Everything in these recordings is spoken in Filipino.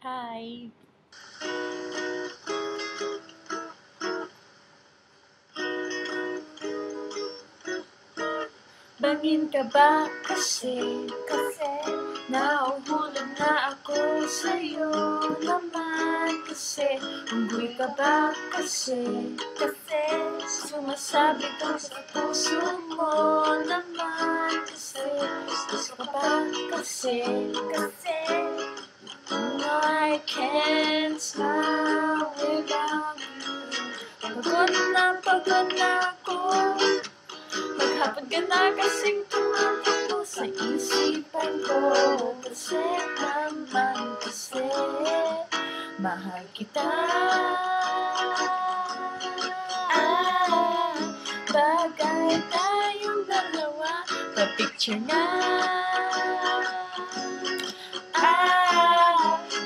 Hi. Bangin ka ba? Kasi nauhulog na ako sa'yo naman. Kasi unggoy ka ba? Kasi sumasabi ko sa puso mo naman. Kasi gusto ka ba? Kasi no, I can't smile without you. Pagod na ako. Maghapon ka na kasing tumatakbo sa isipan ko. Kasi naman kasi mahal kita. Bagay tayong dalawa, pa-picture na.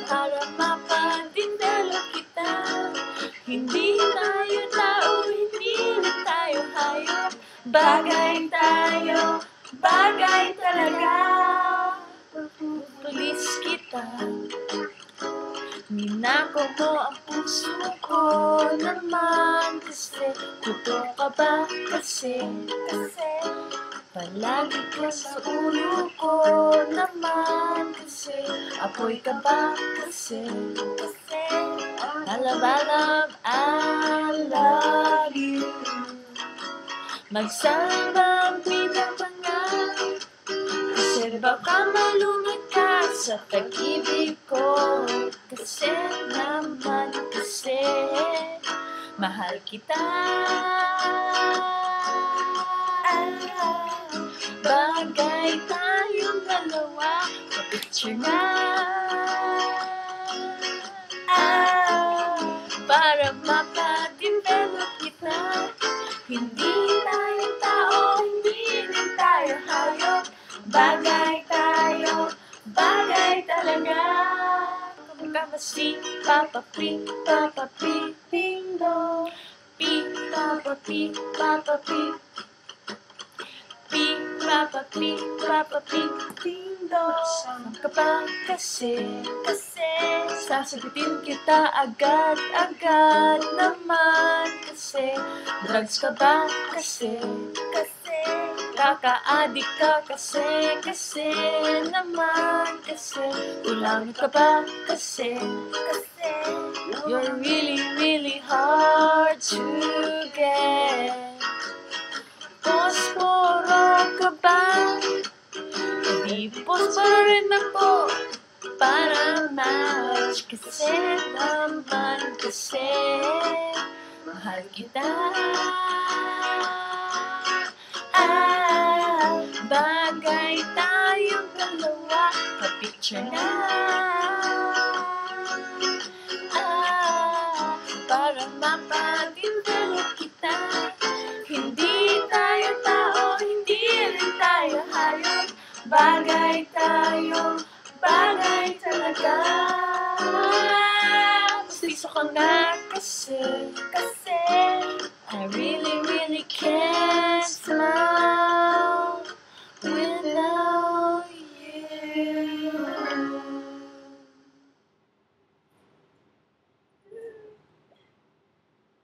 Para mapadevelop kita. Hindi tayo tao, hindi rin tayo hayop. Bagay tayo, bagay talaga. Pupulis kita. Ninako mo ang puso ko naman. Kasi totoo ka ba? Kasi palagi ka sa ulo ko naman. Kasi apoy ka ba? Kasi I love you. Magsama ang pinapangalaw. Kasi baka malunod ka sa pag-ibig ko. Kasi naman kasi mahal kita. Bagay tayong dalawa, pa-picture na. Para mapadevelop kita. Hindi tayo tao, hindi rin tayo hayop. Bagay tayo, bagay talaga. Kumukha si Papa P, Ding Dong. P, Papa P, Ding Dong. Saan ka ba? Kasi sasagutin kita agad naman. Kasi drugs ka ba? Kasi kaka-addict ka. Kasi naman. Kasi ulang ka ba? Kasi you're really hard to get. Posporo ka ba? Hindi posporo rin ako para match. Kasi naman kasi mahal kita. Bagay tayong dalawa, pa-picture na. Para mapadevelop kita. Hindi tayo tao, hindi rin tayo hayop. Bagay tayo, bagay talaga. Gusto ka nga kasi I really